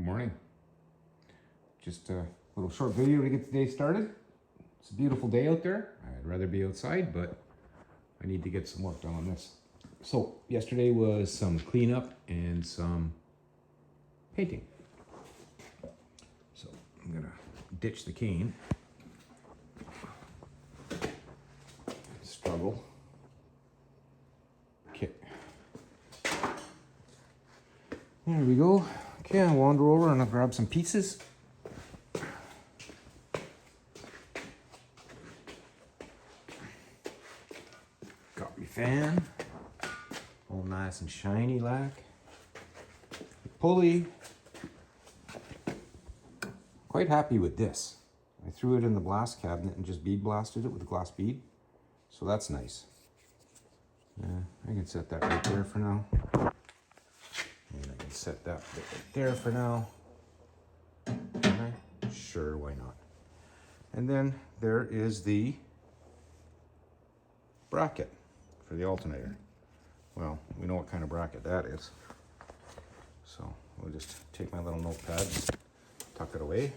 Good morning. Just a little short video to get the day started. It's a beautiful day out there. I'd rather be outside, but I need to get some work done on this. So yesterday was some cleanup and some painting. So I'm gonna ditch the cane. Struggle. Okay. There we go. Okay, I'll wander over and I'll grab some pieces. Got my fan. All nice and shiny like. Pulley. Quite happy with this. I threw it in the blast cabinet and just bead blasted it with a glass bead. So that's nice. I can set that right there for now. And I can set that bit right there for now. Can I? Sure, why not? And then there is the bracket for the alternator. Well, we know what kind of bracket that is. So we'll just take my little notepad, tuck it away.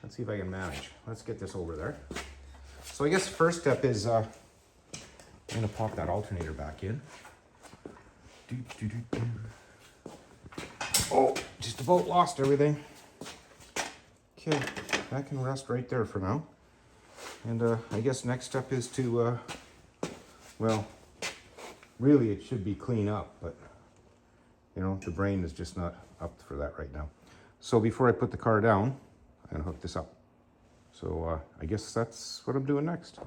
Let's see if I can manage. Let's get this over there. So I guess the first step is I'm gonna pop that alternator back in. Oh, just about lost everything. Okay, that can rest right there for now. And I guess next step is to, well, really it should be clean up, but you know, the brain is just not up for that right now. So before I put the car down, I'm gonna hook this up. So I guess that's what I'm doing next.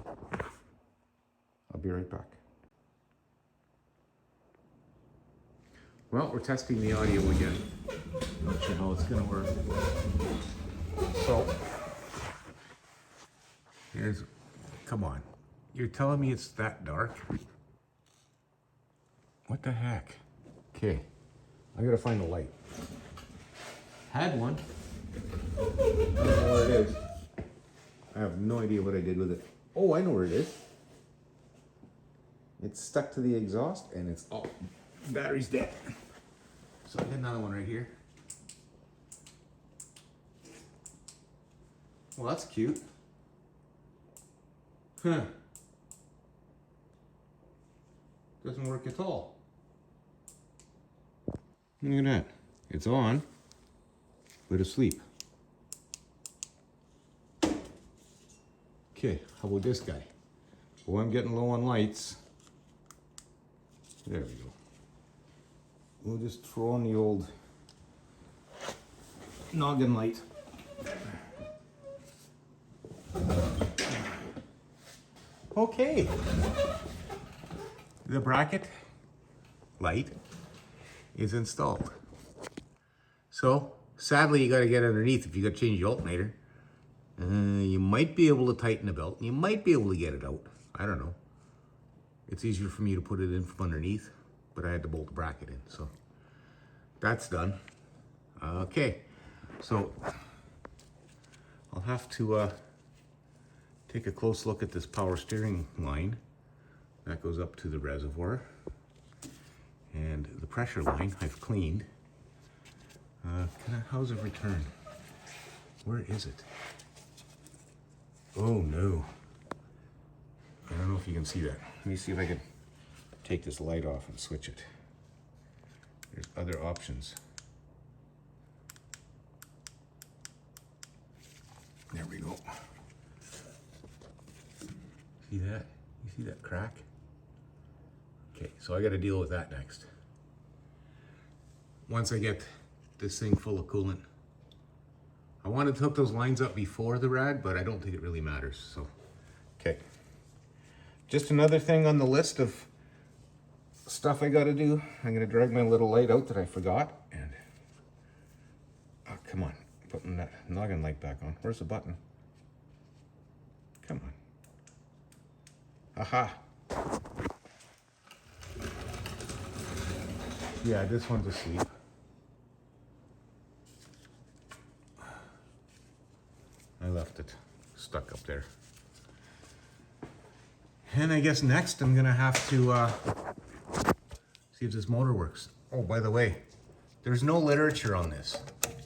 I'll be right back. Well, we're testing the audio again. Not sure how it's gonna work. So, here's, come on. You're telling me it's that dark? What the heck? Okay, I gotta find a light. Had one. I don't know where it is. I have no idea what I did with it. Oh, I know where it is. It's stuck to the exhaust and it's, oh, battery's dead. So I got another one right here. Well, that's cute. Huh. Doesn't work at all. Look at that. It's on, but asleep. Okay, how about this guy? Well, I'm getting low on lights. There we go. We'll just throw on the old noggin light. Okay. The bracket light is installed. So, sadly, you got to get underneath if you got to change the alternator. You might be able to tighten the belt. You might be able to get it out. I don't know. It's easier for me to put it in from underneath, but I had to bolt the bracket in, so that's done. Okay, so I'll have to take a close look at this power steering line. That goes up to the reservoir. And the pressure line I've cleaned. How's it return? Where is it? Oh no. I don't know if you can see that. Let me see if I can take this light off and switch it. There's other options. There we go. See that? You see that crack? Okay, so I got to deal with that next. Once I get this thing full of coolant. I wanted to hook those lines up before the rad, but I don't think it really matters, so. Okay. Just another thing on the list of stuff I gotta do. I'm gonna drag my little light out that I forgot, and, oh, come on, putting that noggin light back on. Where's the button? Come on. Aha. Yeah, this one's asleep. I left it stuck up there. And I guess next I'm gonna have to see if this motor works. Oh, by the way, there's no literature on this.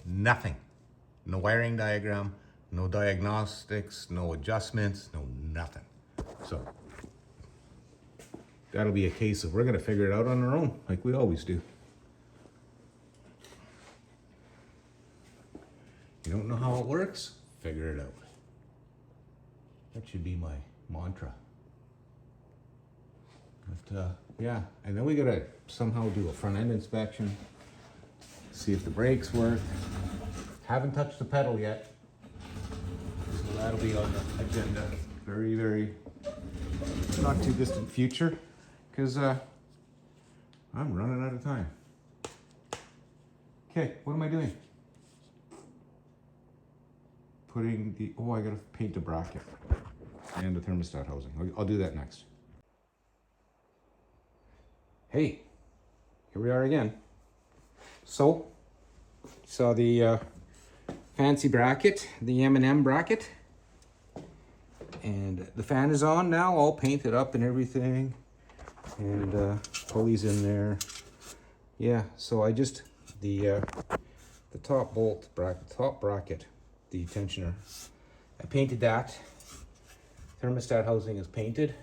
Nothing. No wiring diagram, no diagnostics, no adjustments, no nothing. So that'll be a case of we're gonna figure it out on our own, like we always do. You don't know how it works? Figure it out. That should be my mantra. But yeah, and then we gotta somehow do a front end inspection, see if the brakes work. Haven't touched the pedal yet, so that'll be on the agenda very, very not too distant future, because I'm running out of time. Okay, what am I doing? Putting the, oh, I gotta paint the bracket and the thermostat housing. I'll do that next. Hey, here we are again. So, saw the fancy bracket, the M&M bracket, and the fan is on now, all painted up and everything, and pulleys in there. Yeah, so I just the top bolt bracket, top bracket, the tensioner, I painted that. Thermostat housing is painted.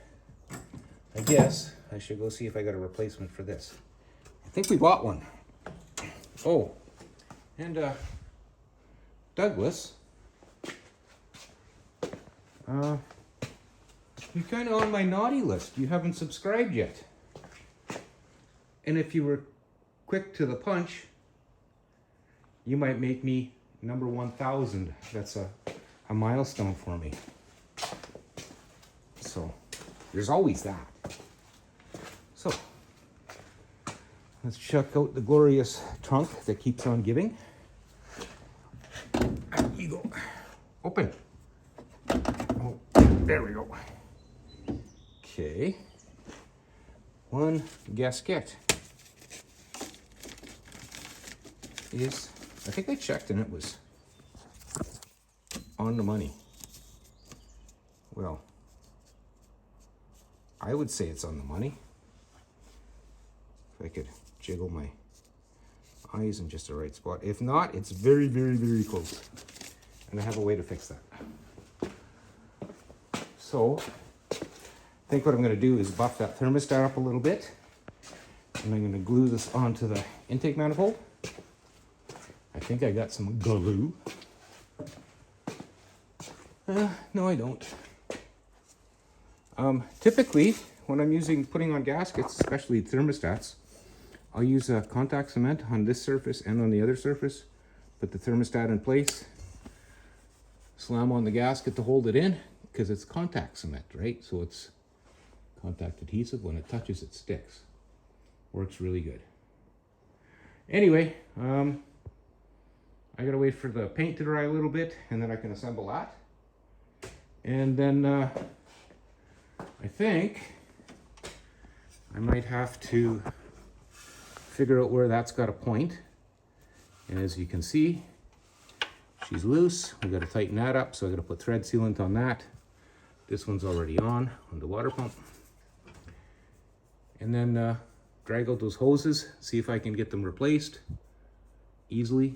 I guess I should go see if I got a replacement for this. I think we bought one. Oh, and Douglas, you're kind of on my naughty list. You haven't subscribed yet. And if you were quick to the punch, you might make me number 1,000. That's a milestone for me. So there's always that. So let's check out the glorious trunk that keeps on giving. There you go. Open. Oh, there we go. Okay. One gasket is, I think I checked and it was on the money. Well, I would say it's on the money. If I could jiggle my eyes in just the right spot. If not, it's very, very, very close. And I have a way to fix that. So, I think what I'm gonna do is buff that thermostat up a little bit. And I'm gonna glue this onto the intake manifold. I think I got some glue. No, I don't. Typically, when I'm putting on gaskets, especially thermostats, I'll use contact cement on this surface and on the other surface. Put the thermostat in place. Slam on the gasket to hold it in, because it's contact cement, right? So it's contact adhesive. When it touches, it sticks. Works really good. Anyway, I gotta wait for the paint to dry a little bit, and then I can assemble that. And then I think I might have to figure out where that's got a point. And as you can see, she's loose. We got to tighten that up, so I got to put thread sealant on that. This one's already on the water pump. And then drag out those hoses, see if I can get them replaced easily.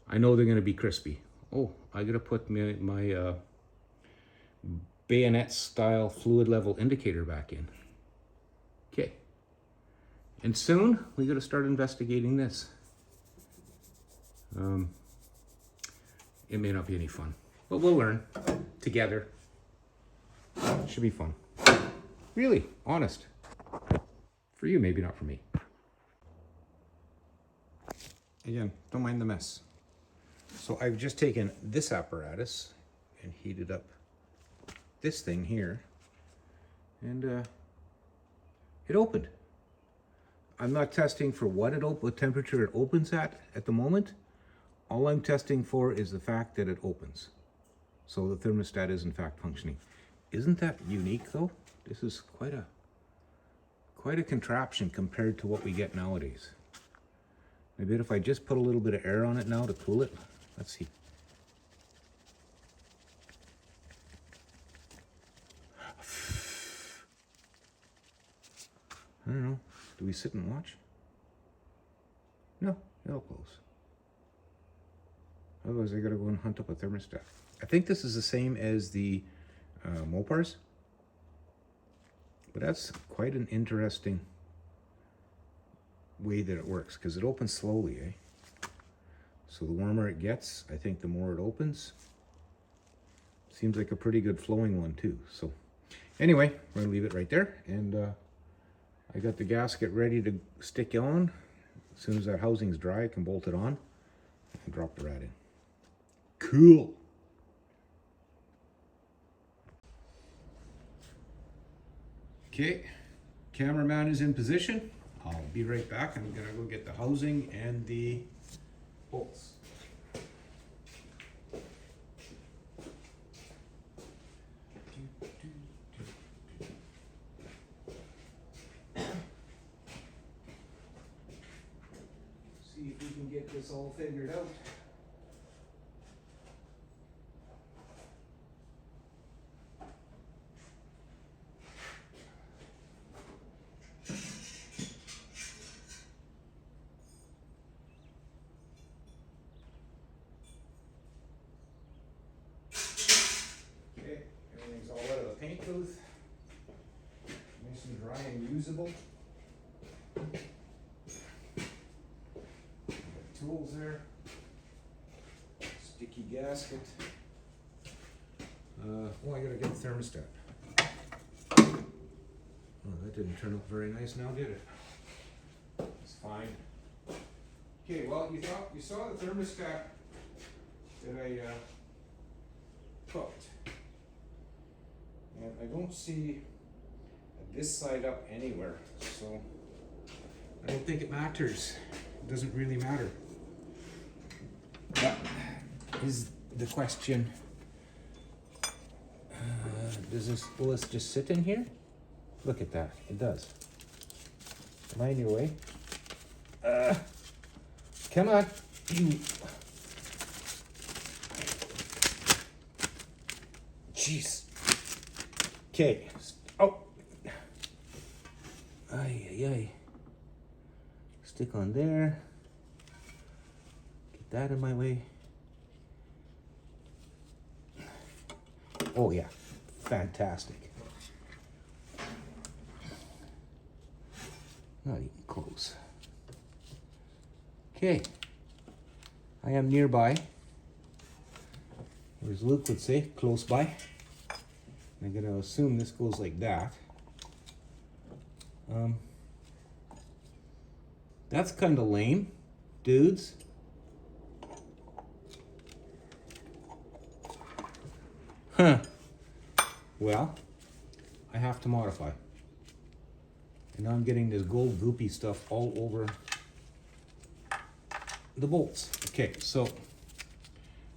I know they're going to be crispy. Oh, I got to put my bayonet style fluid level indicator back in. Okay. And soon we got to start investigating this. It may not be any fun, but we'll learn together. Should be fun. Really, honest. For you, maybe not for me. Again, don't mind the mess. So I've just taken this apparatus and heated up this thing here, and it opened. I'm not testing for what temperature it opens at the moment. All I'm testing for is the fact that it opens. So the thermostat is in fact functioning. Isn't that unique though? This is quite a contraption compared to what we get nowadays. Maybe if I just put a little bit of air on it now to cool it. Let's see. I don't know. Do we sit and watch? No, it'll close. Otherwise, I gotta go and hunt up a thermostat. I think this is the same as the Mopars. But that's quite an interesting way that it works, because it opens slowly, eh? So the warmer it gets, I think the more it opens. Seems like a pretty good flowing one too. So anyway, we're gonna leave it right there, and I got the gasket ready to stick on. As soon as that housing's dry, I can bolt it on and drop the rad in. Cool. Okay, cameraman is in position. I'll be right back. I'm gonna go get the housing and the bolts. See if we can get this all figured out. Everything's all out of the paint booth. Nice and dry and usable. Got tools there. Sticky gasket. Oh, I gotta get the thermostat. Oh, that didn't turn out very nice now, did it? It's fine. Okay, well, you saw the thermostat that I hooked. And I don't see this side up anywhere, so I don't think it matters. It doesn't really matter. That is the question. Will this just sit in here? Look at that, it does. Am I in your way? Come on, you. Jeez. Okay. Oh. Ay, ay, ay. Stick on there. Get that in my way. Oh yeah, fantastic. Not even close. Okay. I am nearby. Or as Luke would say, close by. I'm gonna assume this goes like that. That's kind of lame, dudes. Huh. Well, I have to modify. And now I'm getting this gold goopy stuff all over the bolts. Okay, so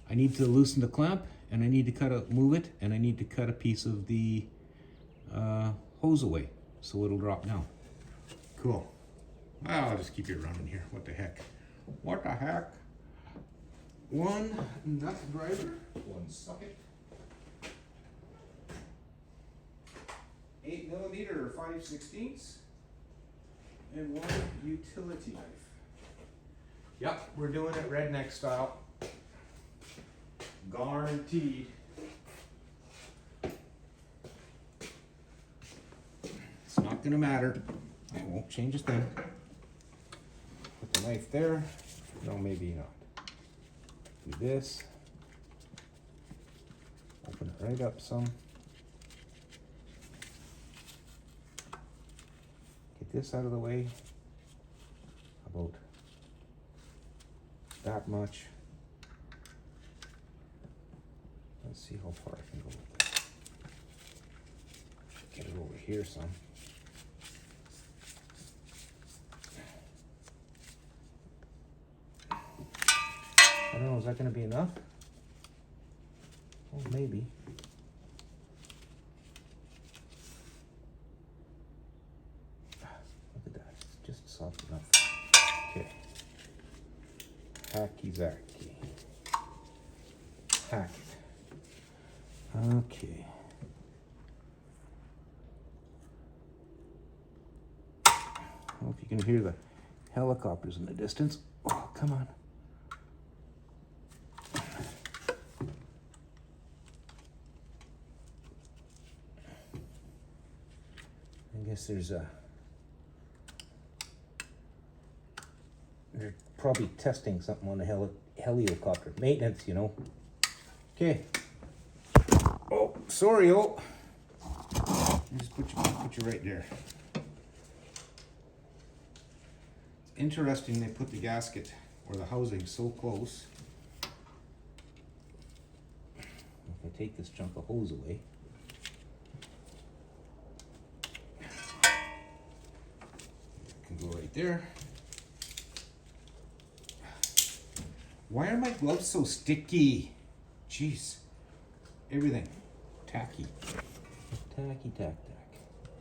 I need to loosen the clamp, and I need to move it, and I need to cut a piece of the hose away so it'll drop down. Cool. I'll just keep you running here. What the heck? What the heck? One nut driver, one socket, 8mm or 5/16, and one utility knife. Yep, we're doing it redneck style. Guaranteed. It's not gonna matter. I won't change a thing. Put the knife there. No, maybe not. Do this. Open it right up some. Get this out of the way. About that much. Let's see how far I can go with this. Get it over here some. I don't know, is that going to be enough? Oh, maybe. Look at that, it's just soft enough. Okay. Hacky-zacky. Hack it. Okay. I don't know if you can hear the helicopters in the distance. Oh, come on. guess they're probably testing something on the helicopter. Maintenance, you know. Okay. Oh, sorry, oh. Just put you right there. Interesting, they put the gasket or the housing so close. If I take this chunk of hose away, it can go right there. Why are my gloves so sticky? Jeez. Everything tacky. Tacky, tack.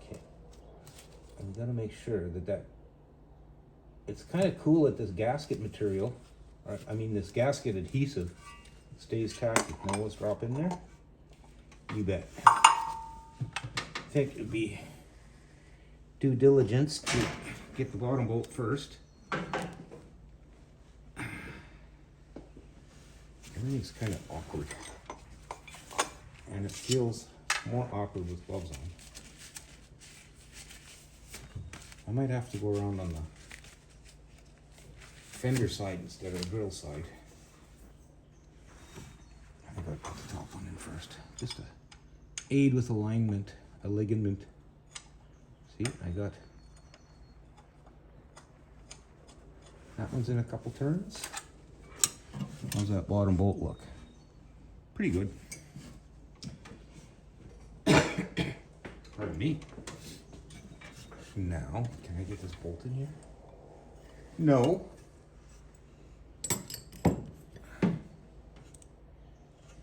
Okay. I'm gonna make sure that it's kind of cool that this gasket material, or I mean this gasket adhesive, stays tacky. Now let's drop in there. You bet. I think it'd be due diligence to get the bottom bolt first. Everything's kind of awkward, and it feels more awkward with gloves on. I might have to go around on the fender side instead of the grill side. I think I'll put the top one in first, just to aid with alignment, a ligament. See, I got that one's in a couple turns. How's that bottom bolt look? Pretty good. Pardon me. Now, can I get this bolt in here? No.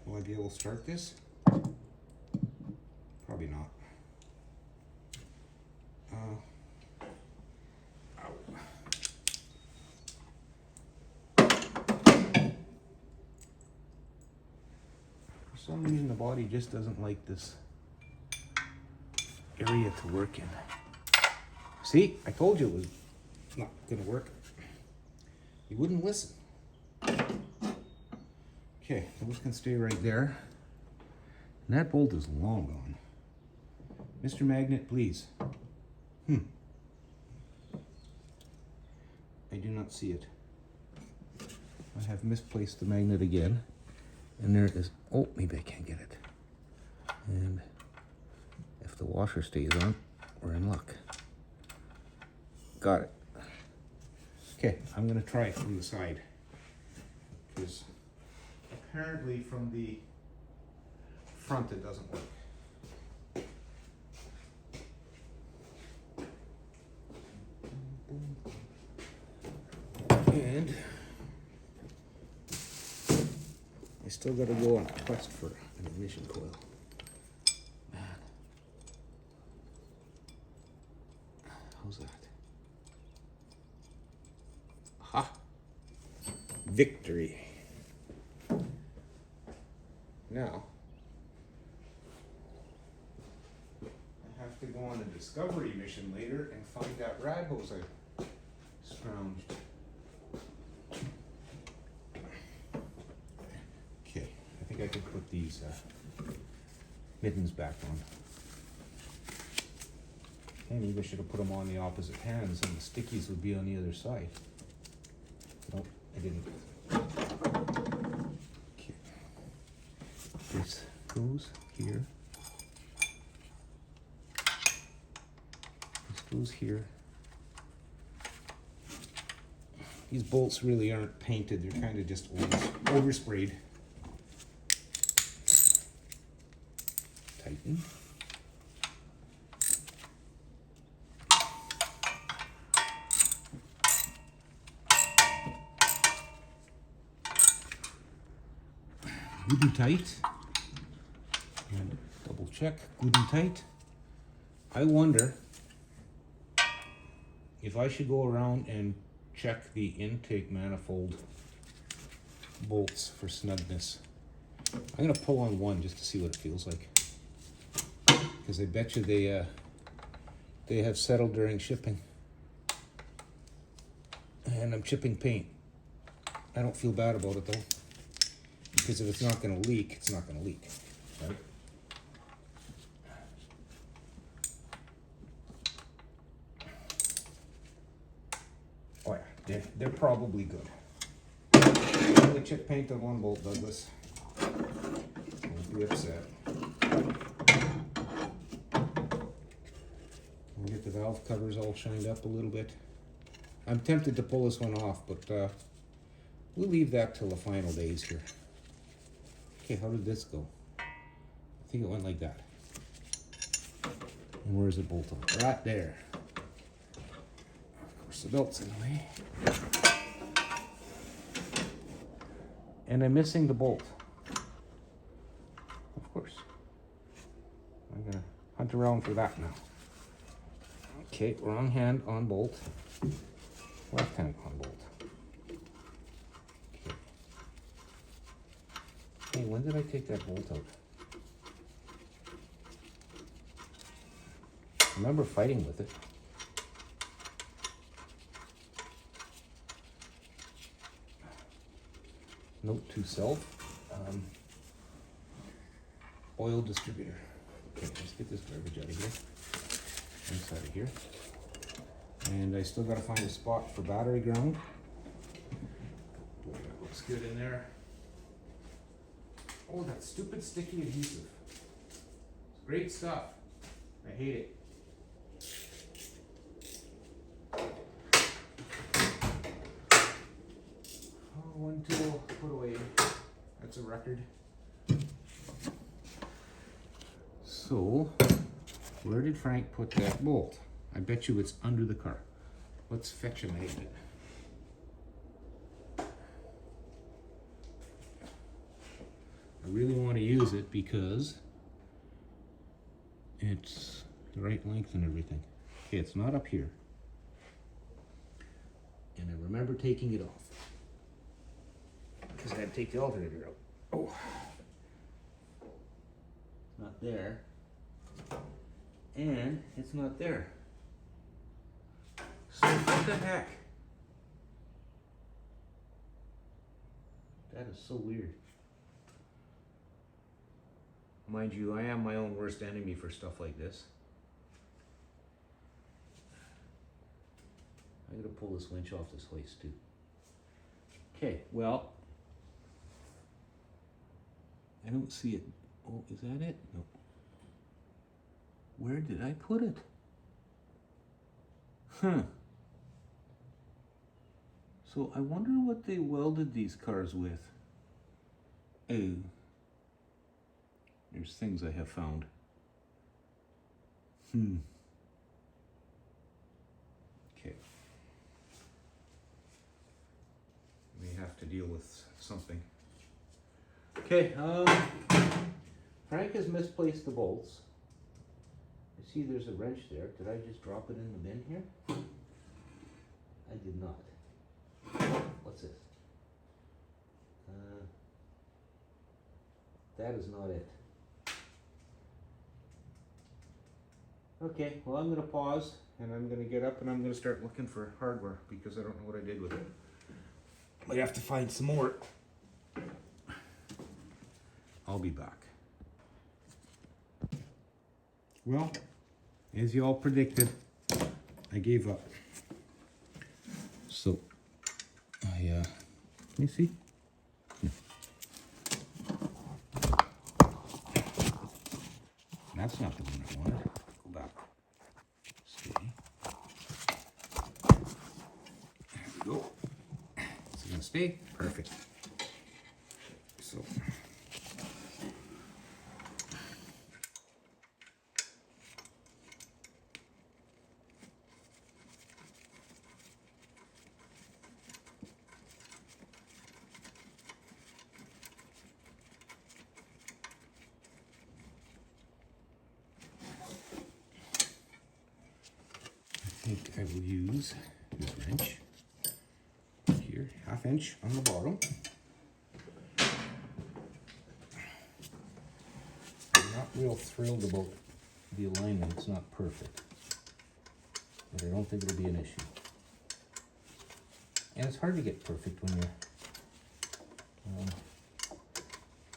Will I be able to start this? Probably not. For some reason the body just doesn't like this area to work in. See, I told you it was not gonna work. You wouldn't listen. Okay, so this can stay right there. And that bolt is long gone. Mr. Magnet, please. I do not see it. I have misplaced the magnet again. And there it is. Oh, maybe I can't get it. And if the washer stays on, we're in luck. Got it. Okay, I'm gonna try it from the side. Because apparently from the front it doesn't work. And I still gotta go on a quest for an ignition coil. Man. How's that? Ha! Victory. Now, I have to go on a discovery mission later and find that rad hose I scrounged. Okay, I think I could put these mittens back on. And maybe I should have put them on the opposite hands and the stickies would be on the other side. Nope, I didn't. Okay. This goes here. This goes here. These bolts really aren't painted, they're kind of just oversprayed. Tighten. Good and tight. And double check, good and tight. I wonder if I should go around and check the intake manifold bolts for snugness. I'm gonna pull on one just to see what it feels like. Because I bet you they have settled during shipping. And I'm chipping paint. I don't feel bad about it though. Because if it's not gonna leak, it's not gonna leak, right? They're probably good. Only chip paint on one bolt, Douglas. Don't be upset. We'll get the valve covers all shined up a little bit. I'm tempted to pull this one off, but we'll leave that till the final days here. Okay, how did this go? I think it went like that. And where's the bolt on? Right there. Of course, the belt's in the way. And I'm missing the bolt. Of course. I'm gonna hunt around for that now. Okay, wrong hand on bolt. Left hand on bolt. Okay. Hey, when did I take that bolt out? I remember fighting with it. Note to self. Oil distributor. Okay, let's get this garbage out of here. Inside of here. And I still gotta find a spot for battery ground. Boy, that looks good in there. Oh, that stupid sticky adhesive. It's great stuff. I hate it. Oh, one tool put away. That's a record. So, where did Frank put that bolt? I bet you it's under the car. Let's fetch a magnet. I really want to use it because it's the right length and everything. Okay, it's not up here. And I remember taking it off because I had to take the alternator out. Oh, it's not there. And it's not there. So what the heck? That is so weird. Mind you, I am my own worst enemy for stuff like this. I'm gonna pull this winch off this hoist too. Okay, well, I don't see it. Oh, is that it? No. Where did I put it? Huh. So I wonder what they welded these cars with. Oh. There's things I have found. Okay. We have to deal with something. Okay, Frank has misplaced the bolts. I see there's a wrench there. Did I just drop it in the bin here? I did not. What's this? That is not it. Okay, well I'm going to pause and I'm going to get up and I'm going to start looking for hardware because I don't know what I did with it. Might have to find some more. I'll be back. Well, as you all predicted, I gave up. So, let me see. That's not the one I wanted. Go back. Stay. There we go. Is it gonna stay? Perfect. So. I think I will use this wrench here, 1/2 inch on the bottom. I'm not real thrilled about the alignment, it's not perfect, but I don't think it'll be an issue. And it's hard to get perfect when you're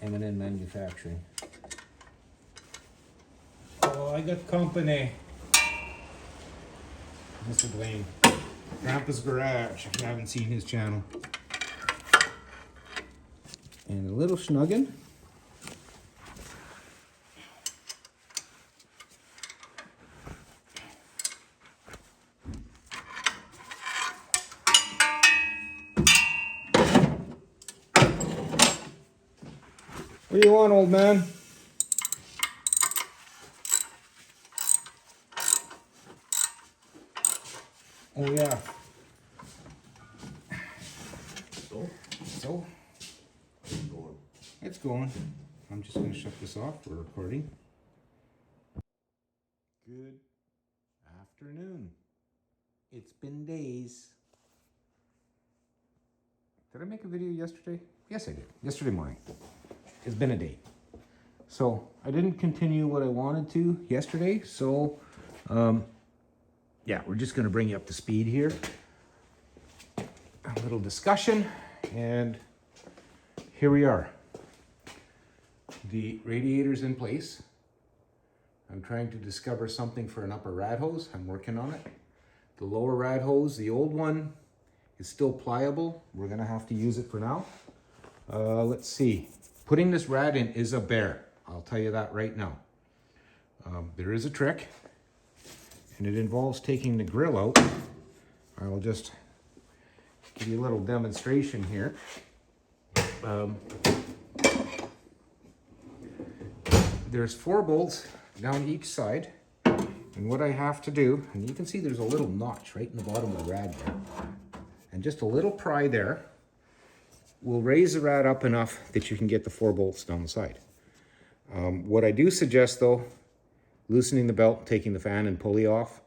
M&N manufacturing. Oh, I got company. Mr. Blaine. Grandpa's Garage, if you haven't seen his channel. And a little Schnuggin. What do you want, old man? Oh yeah. So? It's going. I'm just going to shut this off. We're recording. Good afternoon. It's been days. Did I make a video yesterday? Yes, I did. Yesterday morning. It's been a day. So I didn't continue what I wanted to yesterday. So, yeah, we're just going to bring you up to speed here. A little discussion, and here we are. The radiator's in place. I'm trying to discover something for an upper rad hose. I'm working on it. The lower rad hose, the old one, is still pliable. We're gonna have to use it for now. Let's see. Putting this rad in is a bear. I'll tell you that right now. There is a trick, and it involves taking the grill out. I will just give you a little demonstration here. There's 4 bolts down each side, and what I have to do, and you can see there's a little notch right in the bottom of the rad there, and just a little pry there will raise the rad up enough that you can get the 4 bolts down the side. What I do suggest though, loosening the belt, taking the fan and pulley off,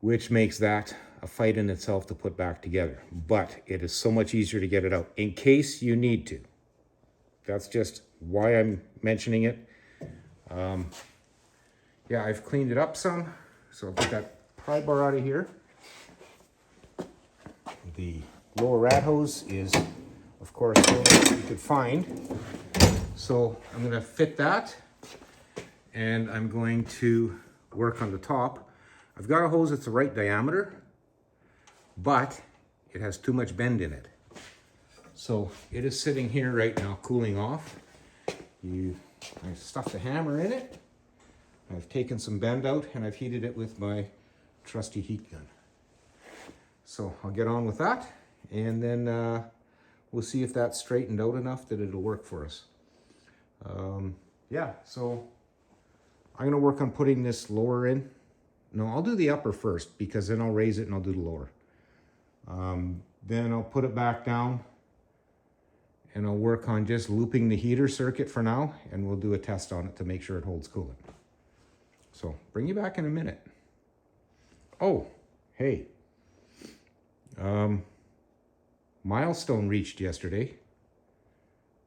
which makes that a fight in itself to put back together. But it is so much easier to get it out in case you need to. That's just why I'm mentioning it. Yeah, I've cleaned it up some. So I'll get that pry bar out of here. The lower rad hose is, of course, what you could find. So I'm gonna fit that, and I'm going to work on the top. I've got a hose that's the right diameter, but it has too much bend in it. So it is sitting here right now, cooling off. I stuffed a hammer in it. I've taken some bend out, and I've heated it with my trusty heat gun. So I'll get on with that, and then we'll see if that's straightened out enough that it'll work for us. Yeah, so I'm gonna work on putting this lower in. No, I'll do the upper first, because then I'll raise it and I'll do the lower. Then I'll put it back down, and I'll work on just looping the heater circuit for now, and we'll do a test on it to make sure it holds coolant. So bring you back in a minute. Oh, hey. Milestone reached yesterday.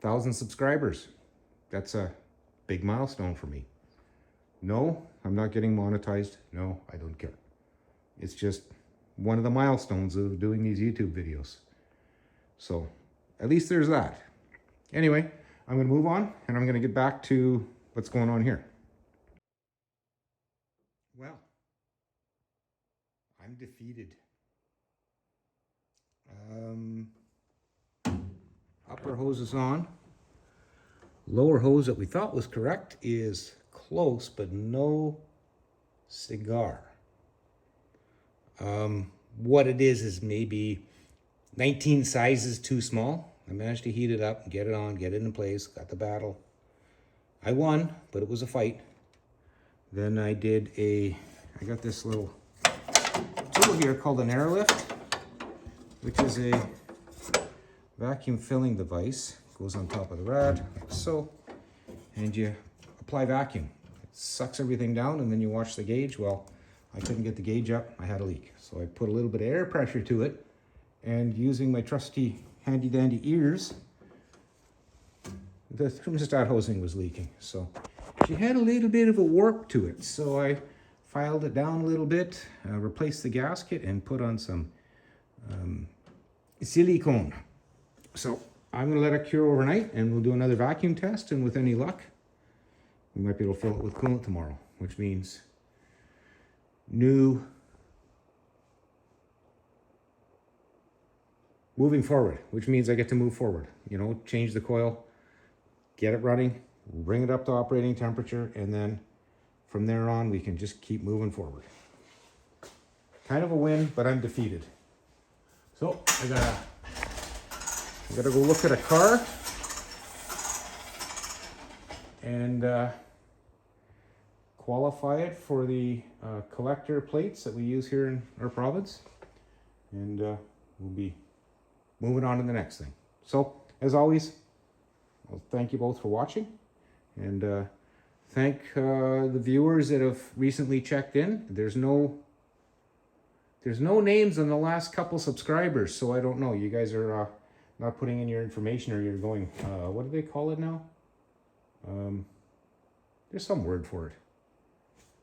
1,000 subscribers. That's a big milestone for me. No, I'm not getting monetized. No, I don't care. It's just one of the milestones of doing these YouTube videos. So at least there's that. Anyway, I'm going to move on, and I'm going to get back to what's going on here. Well, I'm defeated. Upper hose is on. Lower hose that we thought was correct is close, but no cigar. What it is maybe 19 sizes too small. I managed to heat it up and get it on, get it in place, got the battle. I won, but it was a fight. Then I got this little tool here called an air lift, which is a vacuum filling device. Goes on top of the rad, like so, and you apply vacuum. It sucks everything down, and then you watch the gauge. Well, I couldn't get the gauge up, I had a leak. So I put a little bit of air pressure to it, and using my trusty handy dandy ears, the thermostat hosing was leaking. So she had a little bit of a warp to it. So I filed it down a little bit, replaced the gasket, and put on some silicone. So I'm gonna let it cure overnight, and we'll do another vacuum test, and with any luck, we might be able to fill it with coolant tomorrow, which means new moving forward, which means I get to move forward. You know, change the coil, get it running, bring it up to operating temperature, and then from there on, we can just keep moving forward. Kind of a win, but I'm defeated. So I gotta go look at a car and qualify it for the collector plates that we use here in our province, and we'll be moving on to the next thing. So as always, I'll thank you both for watching, and thank the viewers that have recently checked in. There's no names on the last couple subscribers, so I don't know. You guys are not putting in your information, or you're going, what do they call it now? There's some word for it.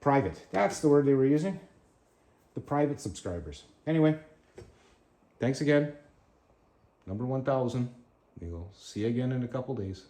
Private. That's the word they were using. The private subscribers. Anyway, thanks again. Number 1000. We'll see you again in a couple days.